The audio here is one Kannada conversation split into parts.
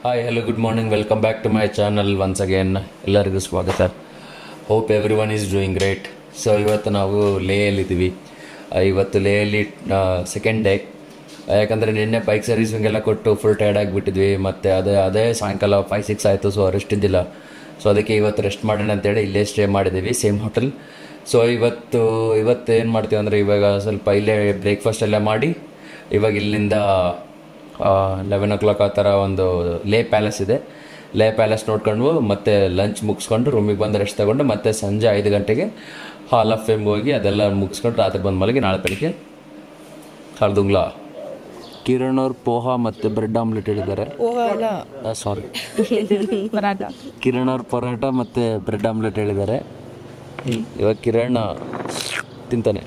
Hi hello good morning welcome back to my channel once again. ಎಲ್ಲರಿಗೂ ಸ್ವಾಗತ. Hope everyone is doing great. So ಇವತ್ತು ನಾವು ಲೇಯಲ್ಲಿದ್ದೀವಿ. ಇವತ್ತು ಲೇಯಲ್ಲಿ ಸೆಕೆಂಡ್ ಡೇ. ಯಾಕಂದರೆ ನಿನ್ನೆ ಬೈಕ್ ಸರ್ವಿಸಿಂಗ್ ಎಲ್ಲ ಕೊಟ್ಟು ಫುಲ್ ಟೈರ್ಡ್ ಆಗಿಬಿಟ್ಟಿದ್ವಿ. ಮತ್ತು ಅದೇ ಸಾಯಂಕಾಲ 5-6 ಆಯಿತು. ಸೊ ರೆಸ್ಟ್ ಇದ್ದಿಲ್ಲ. ಸೊ ಅದಕ್ಕೆ ಇವತ್ತು ರೆಸ್ಟ್ ಮಾಡೋಣ ಅಂತೇಳಿ ಇಲ್ಲೇ ಸ್ಟೇ ಮಾಡಿದ್ದೀವಿ, ಸೇಮ್ ಹೋಟೆಲ್. ಸೊ ಇವತ್ತು ಏನು ಮಾಡ್ತೀವಿ ಅಂದರೆ ಇವಾಗ ಸ್ವಲ್ಪ ಇಲ್ಲೇ ಬ್ರೇಕ್ಫಾಸ್ಟ್ ಎಲ್ಲ ಮಾಡಿ ಇವಾಗ ಇಲ್ಲಿಂದ 11 o'clock ಆ ಥರ ಒಂದು ಲೇ ಪ್ಯಾಲೇಸ್ ಇದೆ. ಲೇ ಪ್ಯಾಲೇಸ್ ನೋಡ್ಕೊಂಡು ಮತ್ತೆ ಲಂಚ್ ಮುಗಿಸ್ಕೊಂಡು ರೂಮಿಗೆ ಬಂದು ರೆಸ್ಟ್ ತಗೊಂಡು ಮತ್ತೆ ಸಂಜೆ 5 ಗಂಟೆಗೆ ಹಾಲ್ ಆಫ್ ಫೇಮ್ಗೆ ಹೋಗಿ ಅದೆಲ್ಲ ಮುಗಿಸ್ಕೊಂಡು ರಾತ್ರಿ ಬಂದು ಮಲಗಿ ನಾಳೆ ಬೆಳಿಗ್ಗೆ ಹರ್ದುಂಗ್ಲಾ. ಕಿರಣ್ ಅವ್ರು ಪೋಹಾ ಮತ್ತು ಬ್ರೆಡ್ ಆಮ್ಲೆಟ್ ಹೇಳಿದ್ದಾರೆ. ಸಾರಿ, ಕಿರಣ್ ಅವ್ರು ಪರೋಟ ಮತ್ತು ಬ್ರೆಡ್ ಆಮ್ಲೆಟ್ ಹೇಳಿದ್ದಾರೆ. ಇವಾಗ ಕಿರಣ್ ತಿಂತಾನೆ.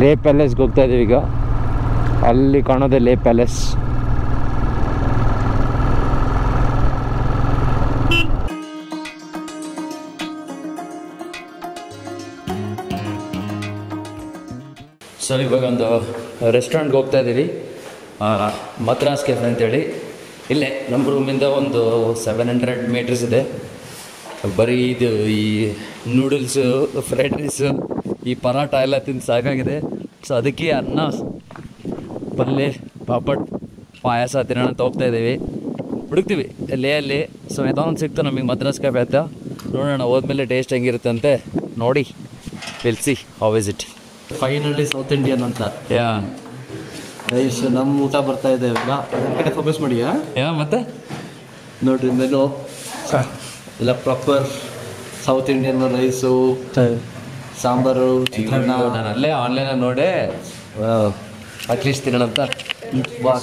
ಲೇ ಪ್ಯಾಲೇಸ್ಗೆ ಹೋಗ್ತಾ ಇದ್ದೀವಿ ಈಗ. ಅಲ್ಲಿ ಕಾಣೋದೆ ಲೇ ಪ್ಯಾಲೇಸ್. ಸೊ ಇವಾಗ ಒಂದು ರೆಸ್ಟೋರೆಂಟ್ಗೆ ಹೋಗ್ತಾ ಇದ್ದೀವಿ, ಮದ್ರಾಸ್ ಕೆಫೆ ಅಂತೇಳಿ. ಇಲ್ಲೇ ನಮ್ಮ ರೂಮಿಂದ ಒಂದು 700 ಮೀಟರ್ಸ್ ಇದೆ. ಬರೀ ಇದು ಈ ನೂಡಲ್ಸು, ಫ್ರೈಡ್ ರೈಸು, ಈ ಪರಾಟ ಎಲ್ಲ ತಿಂದು ಸಾಕಾಗಿದೆ. ಸೊ ಅದಕ್ಕೆ ಅನ್ನ, ಪಲ್ಯ, ಪಾಪಡ್, ಪಾಯಸ ತಿನ್ನೋಣ ಅಂತ ಹೋಗ್ತಾ ಇದ್ದೀವಿ. ಹುಡುಕ್ತೀವಿ ಲೇಯಲ್ಲಿ. ಸೊ ಇದೊಂದು ಸಿಕ್ತು ನಮಗೆ ಮದ್ರಾಸ್ ಕೆಫೆ ಅಂತ. ನೋಡೋಣ ಹೋದ್ಮೇಲೆ ಟೇಸ್ಟ್ ಹೆಂಗಿರುತ್ತೆ ನೋಡಿ. Will see how is it. Finally south Indian ಅಂತ ರೈಸ್ ನಮ್ಮ ಊಟ ಬರ್ತಾ ಇದೆ. ಕಡೆ ಫೋಕಸ್ ಮಾಡಿ. ಮತ್ತೆ ನೋಡ್ರಿ ಮೆನು ಎಲ್ಲ proper South Indian rice, sambar, ಚಿತ್ರಾನ್ನ. ನಾನು ಅಲ್ಲೇ ಆನ್ಲೈನಲ್ಲಿ ನೋಡೆ ಅಟ್ಲೀಸ್ಟ್ ತಿನ್ನೋಣ ಅಂತ.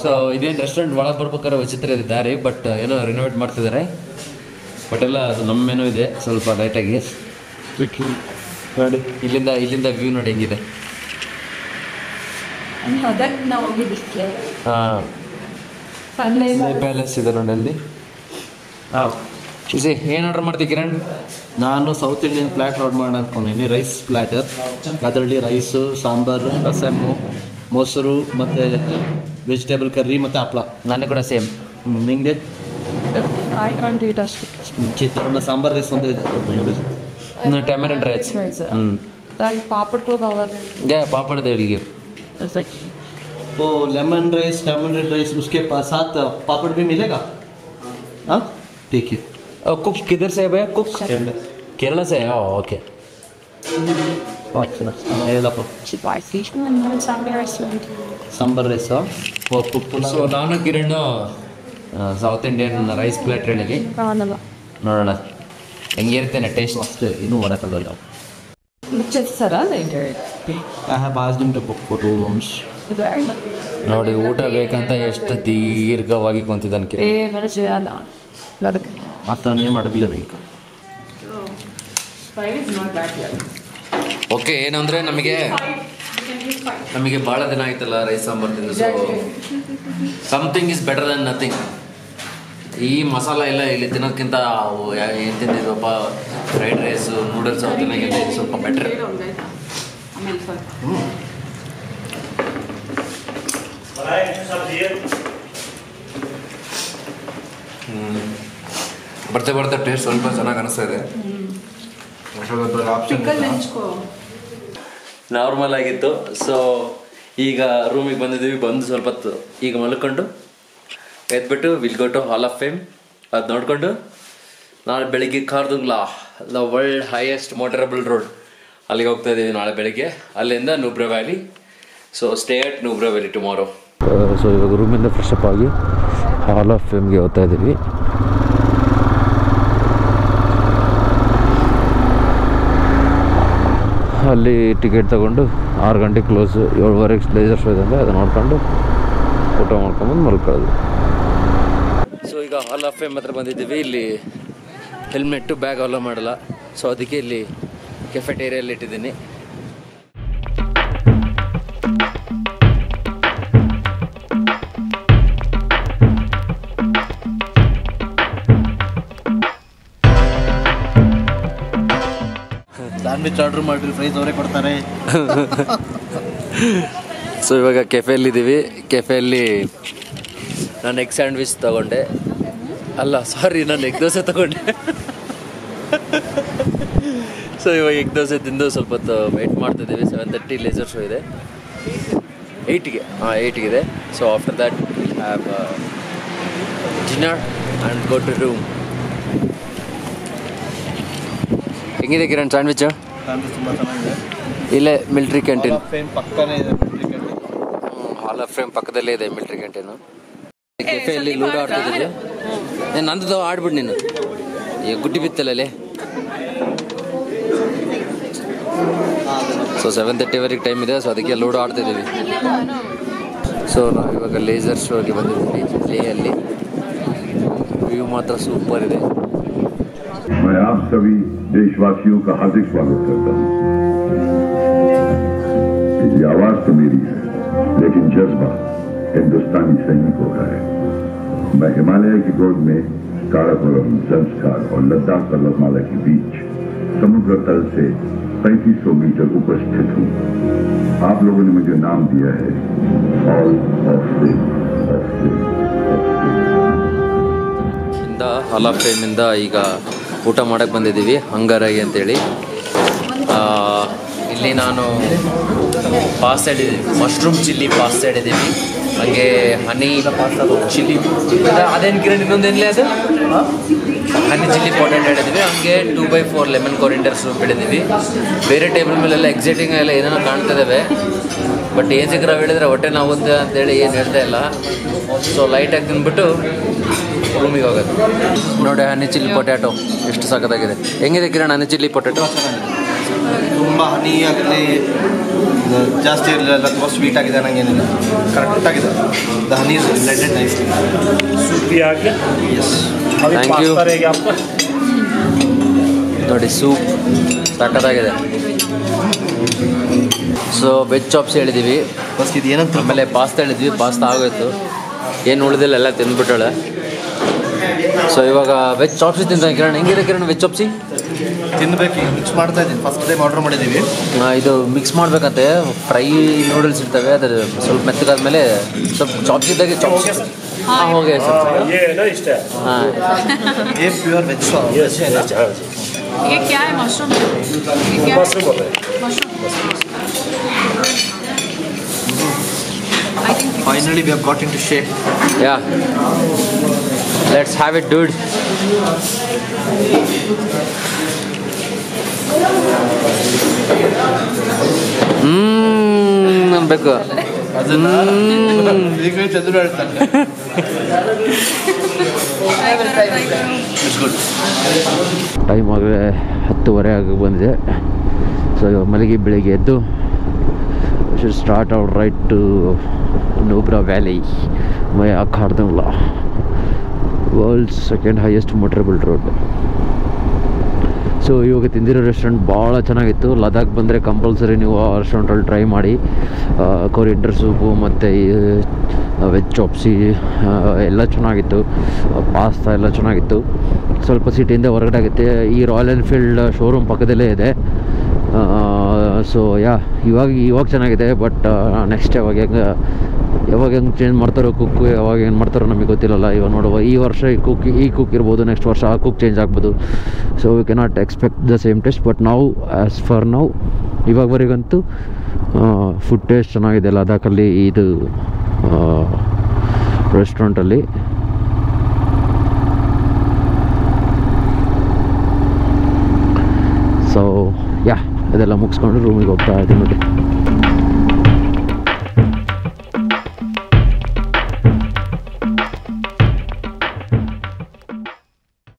ಸೊ ಇದೇನು ರೆಸ್ಟೋರೆಂಟ್ ಒಳಗೆ ಬರ್ಬೇಕಾದ್ರೆ ವಿಚಿತ್ರ ಇದೆ ದಾರಿ, ಬಟ್ ಏನೋ ರಿನೋವೇಟ್ ಮಾಡ್ತಿದ್ದಾರೆ. ಬಟ್ ಎಲ್ಲ ಅದು ನಮ್ಮ ಮೆನು ಇದೆ ಸ್ವಲ್ಪ ಲೈಟಾಗಿ ನೋಡಿ. ಇಲ್ಲಿಂದ ವ್ಯೂ ನೋಡಿ ಹೆಂಗಿದೆ. ಹಾಂ, ಪ್ಯಾಲೇಸ್ ಇದೆ ನೋಡಿ ಅಲ್ಲಿ. ಏನು ಆರ್ಡರ್ ಮಾಡ್ತೀವಿ ಕಿರಣ್? ನಾನು ಸೌತ್ ಇಂಡಿಯನ್ ಪ್ಲ್ಯಾಟ್ ಆರ್ಡರ್ ಮಾಡೋಣ ಅಂದ್ಕೊಂಡಿದ್ದೀನಿ. Rice platter. ಅದರಲ್ಲಿ ರೈಸು, ಸಾಂಬಾರು, ರಸಮ್ಮು, ಮೊಸರು ಮತ್ತು ವೆಜಿಟೇಬಲ್ ಕರ್ರಿ ಮತ್ತು ಹಪ್ಪಳ. ನನಗೆ ಕೂಡ ಸೇಮ್. ನಿಂಗೆ ಚಿತ್ರಾನ್ನ, ಸಾಂಬಾರು ರೈಸ್ ಒಂದು ಇದೆ. Tamarind rice. पापड़ को पापड़ दे दीजिए. वो लेमन राइस, टैमरिंड राइस, उसके साथ पापड़ भी मिलेगा. हाँ ठीक है. कुक किधर से है भैया? कुक केरला से है. ओके. ಸಾಂಬಾರ್ ರೈಸ್. ಸೊ ನಾನು Kiran south Indian rice plate ಹೇಳಿದ್ವಿ. ನೋಡೋಣ ಹೆಂಗಿರ್ತೇನೆ ಟೇಸ್ಟ್. ಅಷ್ಟೇ, ಇನ್ನೂ ಹೊರಕಲ್ಲ. ನೋಡಿ ಊಟ ಬೇಕಂತ ಎಷ್ಟು ದೀರ್ಘವಾಗಿ ಕುಂತಿದ್ದಾನೆ. ಏನು ಮಾಡಬೇಕು. ಓಕೆ, ಏನಂದರೆ ನಮಗೆ ಭಾಳ ದಿನ ಆಯ್ತಲ್ಲ ರೈಸ್ ಸಾಂಬಾರು ತಿಂದು. So something is better then nothing. ಈ ಮಸಾಲ ಎಲ್ಲ ಇಲ್ಲಿ ತಿನ್ನೋದಕ್ಕಿಂತ ಏನು ತಿಂದಿದ್ವಪ್ಪ, ಫ್ರೈಡ್ ರೈಸು, ನೂಡಲ್ಸು ತಿನ್ನೋಕ್ಕಿಂತ ಇದು ಸ್ವಲ್ಪ ಬೆಟ್ರ್. ಬರ್ತಾ ಟೇಸ್ಟ್ ಸ್ವಲ್ಪ ಚೆನ್ನಾಗಿ ಅನಿಸ್ತಾ ಇದೆ. ನಾರ್ಮಲ್ ಆಗಿತ್ತು. ಸೊ ಈಗ ರೂಮಿಗೆ ಬಂದಿದ್ದೀವಿ. ಬಂದು ಸ್ವಲ್ಪ ಹೊತ್ತು ಈಗ ಮಲ್ಕೊಂಡು ಎದ್ಬಿಟ್ಟು will go to hall of fame. ಅದು ನೋಡಿಕೊಂಡು ನಾಳೆ ಬೆಳಿಗ್ಗೆ Khardungla, the world highest motorable road, ಅಲ್ಲಿಗೆ ಹೋಗ್ತಾ ಇದ್ದೀವಿ ನಾಳೆ ಬೆಳಿಗ್ಗೆ. ಅಲ್ಲಿಂದ Nubra valley. So stay at Nubra valley tomorrow. So ಇವಾಗ ರೂಮಿಂದ ಫ್ರೆಶ್ ಅಪ್ ಆಗಿ ಹಾಲ್ ಆಫ್ ಫೇಮ್ಗೆ ಹೋಗ್ತಾ ಇದ್ದೀವಿ. ಅಲ್ಲಿ ಟಿಕೆಟ್ ತಗೊಂಡು 6 ಗಂಟೆಗೆ ಕ್ಲೋಸ್, 7:30 ಲೇಸರ್ ಶೋ ಇದೆ. ಅದು ನೋಡ್ಕೊಂಡು ಊಟ ಮಾಡ್ಕೊಂಬಂದು ಮಲ್ಕೊಳ್ಳೋದು. ಸೊ ಈಗ ಹಾಲ್ ಆಫ್ ಫೇಮ್ ಹತ್ರ ಬಂದಿದ್ದೀವಿ. ಇಲ್ಲಿ ಹೆಲ್ಮೆಟ್ಟು, ಬ್ಯಾಗ್ ಅಲೋ ಮಾಡಲ್ಲ. ಸೊ ಅದಕ್ಕೆ ಇಲ್ಲಿ ಕೆಫೆಟೇರಿಯಲ್ಲಿ ಇಟ್ಟಿದ್ದೀನಿ. ಸ್ಯಾಂಡ್ವಿಚ್ ಆರ್ಡ್ರ್ ಮಾಡಿರಿ, ಪ್ರೈಸ್ ಅವರೇ ಕೊಡ್ತಾರೆ. ಸೊ ಇವಾಗ ಕೆಫೆಯಲ್ಲಿದ್ದೀವಿ. ಕೆಫೆಯಲ್ಲಿ ನಾನು ಎಗ್ ಸ್ಯಾಂಡ್ವಿಚ್ ತೊಗೊಂಡೆ. ಅಲ್ಲ ಸಾರಿ, ನಾನು ಎಗ್ ದೋಸೆ ತಗೊಂಡೆ. ಸೊ ಇವಾಗ ಎಗ್ ದೋಸೆ ತಿಂದು ಸ್ವಲ್ಪ ಹೊತ್ತು ವೆಯ್ಟ್ ಮಾಡ್ತಿದ್ದೀವಿ. 7:30 ಲೇಸರ್ ಶೋ ಇದೆ. 8ಗೆ 8ಗಿದೆ. So after that will have dinner and go to room. ಹೆಂಗಿದೆ ಕಿರಣ್ ಸ್ಯಾಂಡ್ವಿಚ್? ತುಂಬ ಚೆನ್ನಾಗಿದೆ. ಇಲ್ಲೇ ಮಿಲ್ಟ್ರಿ ಕ್ಯಾಂಟೀನ್, ಪಕ್ಕನೇ ಇದೆ. ಹಾಲ್ ಆಫ್ ಫ್ರೇಮ್ ಪಕ್ಕದಲ್ಲೇ ಇದೆ ಮಿಲ್ಟ್ರಿ ಕ್ಯಾಂಟೀನು. ಕೆಫೆಯಲ್ಲಿ ಲೂಡೋ ಆಡ್ತಿದ್ದೀವಿ. ನಂದು ಆಡ್ಬಿಡು ನೀನು, ಈಗ ಗುಡ್ಡಿ ಬಿತ್ತಲ್ಲೇ. ಸೊ 7:30ವರೆಗೆ ಟೈಮ್ ಇದೆ. ಸೊ ಅದಕ್ಕೆ ಲೂಡೋ ಆಡ್ತಿದ್ದೀವಿ. ಸೊ ನಾವು ಇವಾಗ ಲೇಸರ್ ಶೋಗೆ ಬಂದಿದ್ದೀವಿ. ಲೇಯಲ್ಲಿ ವ್ಯೂ ಮಾತ್ರ ಸೂಪರ್ ಇದೆ. मैं आप सभी देशवासियों का हार्दिक स्वागत करता हूँ। ये आवाज तो मेरी है, लेकिन जज्बा हिंदुस्तानी सैनिकों का है। मैं हिमालय की गोद में काराकोरम, ज़ंस्कार और लद्दाख पर्वतमाला के बीच समुद्र तल से 3500 मीटर ऊपर स्थित हूँ। आप लोगों ने मुझे नाम दिया है hall of fame. Hall of ಫೇಮಿಂದ ಈಗ ಊಟ ಮಾಡೋಕ್ಕೆ ಬಂದಿದ್ದೀವಿ, ಹಂಗರೈ ಅಂತೇಳಿ. ಇಲ್ಲಿ ನಾನು ಪಾಸ್ತಾ ಹಿಡಿದ್ದೀವಿ, ಮಶ್ರೂಮ್ ಚಿಲ್ಲಿ ಪಾಸ್ತಾ ಹಿಡಿದ್ದೀವಿ. ಹಾಗೆ ಹನಿ ಚಿಲ್ಲಿ, ಅದೇನು ಕಿರಣ್ ಇನ್ನೊಂದೇನಿಲ್ಲ, ಅದು ಹನಿ ಚಿಲ್ಲಿ ಪೊಟ್ಯಾಟೊ ಹಿಡಿದ್ದೀವಿ. ಹಂಗೆ 2x4 ಲೆಮನ್ ಕೊರಿಂಡರ್ ಸೂಪ್ ಹಿಡಿದ್ದೀವಿ. ಬೇರೆ ಟೇಬಲ್ ಮೇಲೆಲ್ಲ ಎಕ್ಸೈಟಿಂಗ್ ಎಲ್ಲ ಏನೇನೋ ಕಾಣ್ತಿದ್ದಾವೆ. ಬಟ್ ಏನು ಸಿಕ್ಕರ ಹೇಳಿದ್ರೆ ಹೊಟ್ಟೆ ನೋವುತ್ತೆ ಅಂತೇಳಿ ಏನು ಹೇಳ್ತಾ ಇಲ್ಲ. ಸೊ ಲೈಟಾಗಿ ತಿಂದ್ಬಿಟ್ಟು ರೂಮಿಗೆ ಹೋಗೋದು. ನೋಡಿ ಹನಿ ಚಿಲ್ಲಿ ಪೊಟ್ಯಾಟೊ ಎಷ್ಟು ಸಖತ್ತಾಗಿದೆ. ಹೆಂಗಿದೆ ಕಿರಣ್ ಹನಿ ಚಿಲ್ಲಿ ಪೊಟ್ಯಾಟೊ? ತುಂಬ ಹನಿ ಆಗಲಿ, ಜಾಸ್ತಿ ಇರಲಿಲ್ಲ, ತುಂಬ ಸ್ವೀಟ್ ಆಗಿದೆ, ನನಗೇನಿಲ್ಲ, ಕರೆಕ್ಟಾಗಿದೆ. The honey is blended nicely. Thank you. ನೋಡಿ ಸೂಪ್ ಸಖತ್ತಾಗಿದೆ. ಸೊ ವೆಜ್ ಚಾಪ್ಸ್ ಹೇಳಿದ್ದೀವಿ. ಫಸ್ಟ್ ಇದು ಏನಂತ, ಆಮೇಲೆ ಪಾಸ್ತಾ ಹೇಳಿದ್ವಿ. ಪಾಸ್ತಾ ಆಗೋಯ್ತು, ಏನು ಉಳಿದಿಲ್ಲ, ಎಲ್ಲ ತಿಂದ್ಬಿಟ್ಟಾಳೆ. ಸೊ ಇವಾಗ ವೆಜ್ ಚಾಪ್ಸಿ ತಿಂತಾನೆ ಕಿರಣ್. ಹೆಂಗಿದೆ ಕಿರಣ್ ವೆಜ್ ಚಾಪ್ಸಿ? ತಿನ್ನಬೇಕು, ಮಿಕ್ಸ್ ಮಾಡ್ತಾ ಇದ್ದೀನಿ. ಫಸ್ಟ್ ಟೈಮ್ ಆರ್ಡರ್ ಮಾಡಿದ್ದೀವಿ. ಇದು ಮಿಕ್ಸ್ ಮಾಡಬೇಕಂತೆ. ಫ್ರೈ ನೂಡಲ್ಸ್ ಇರ್ತವೆ, ಅದು ಸ್ವಲ್ಪ ಮೆತ್ತಗಾದ್ಮೇಲೆ ಸ್ವಲ್ಪ ಚಾಪ್ಸ್ ಇದ್ದಾಗೆ ಚಾಪ್ಸ್ ಹೋಗಿ ಹಾಂ. ये प्योर वेज ये क्या है? मशरूम? मशरूम बोल रहे हैं। I think Finally we have got into shape. Yeah, let's have it, dude. ಅನ್ಬೇಕು. ಚಂದ್ರು ಹೇಳ್ತಾನೆ. ಟೈಮ್ ಆಗಲೇ 10:30 ಆಗಿ ಬಂದಿದೆ. ಸೊ ಇವಾಗ ಮಲಗಿ ಬೆಳಿಗ್ಗೆ ಎದ್ದು should start out right to Nubra valley ಮೈ Khardungla, world's second highest motorable road. So ಇವಾಗ ತಿಂದಿರೋ ರೆಸ್ಟೋರೆಂಟ್ ಭಾಳ ಚೆನ್ನಾಗಿತ್ತು. ಲದಾಖ್ ಬಂದರೆ ಕಂಪಲ್ಸರಿ ನೀವು ಆ ರೆಸ್ಟೋರೆಂಟಲ್ಲಿ ಟ್ರೈ ಮಾಡಿ. ಕೊರಿಯಂಡರ್ ಸೂಪು ಮತ್ತು ವೆಜ್ ಚಾಪ್ಸಿ ಎಲ್ಲ ಚೆನ್ನಾಗಿತ್ತು. ಪಾಸ್ತಾ ಎಲ್ಲ ಚೆನ್ನಾಗಿತ್ತು. ಸ್ವಲ್ಪ ಸಿಟಿಯಿಂದ ಹೊರಗಡೆ ಆಗುತ್ತೆ. ಈ ರಾಯಲ್ ಎನ್ಫೀಲ್ಡ್ ಶೋರೂಮ್ ಪಕ್ಕದಲ್ಲೇ ಇದೆ. ಸೊ ಇವಾಗ ಚೆನ್ನಾಗಿದೆ. ಬಟ್ ನೆಕ್ಸ್ಟ್ ಯಾವಾಗ ಹೆಂಗೆ ಚೇಂಜ್ ಮಾಡ್ತಾರೋ ಕುಕ್ಕು, ಯಾವಾಗ ಏನು ಮಾಡ್ತಾರೋ ನಮಗೆ ಗೊತ್ತಿಲ್ಲಲ್ಲ. ಇವಾಗ ನೋಡುವ, ಈ ವರ್ಷ ಈ ಕುಕ್ ಇರ್ಬೋದು, ನೆಕ್ಸ್ಟ್ ವರ್ಷ ಆ ಕುಕ್ ಚೇಂಜ್ ಆಗ್ಬೋದು. So we cannot expect the same taste. But ನಾವು ಆ್ಯಸ್ ಫಾರ್ ನಾವು ಇವಾಗವರೆಗಂತೂ ಫುಡ್ ಟೇಸ್ಟ್ ಚೆನ್ನಾಗಿದೆ ಲದಾಖಲ್ಲಿ ಇದು ರೆಸ್ಟೋರೆಂಟಲ್ಲಿ. ಸೊ ಇದೆಲ್ಲ ಮುಗಿಸ್ಕೊಂಡು ರೂಮಿಗೆ ಹೋಗ್ತಾ ಇದ್ದೀನಿ ನೋಡಿ.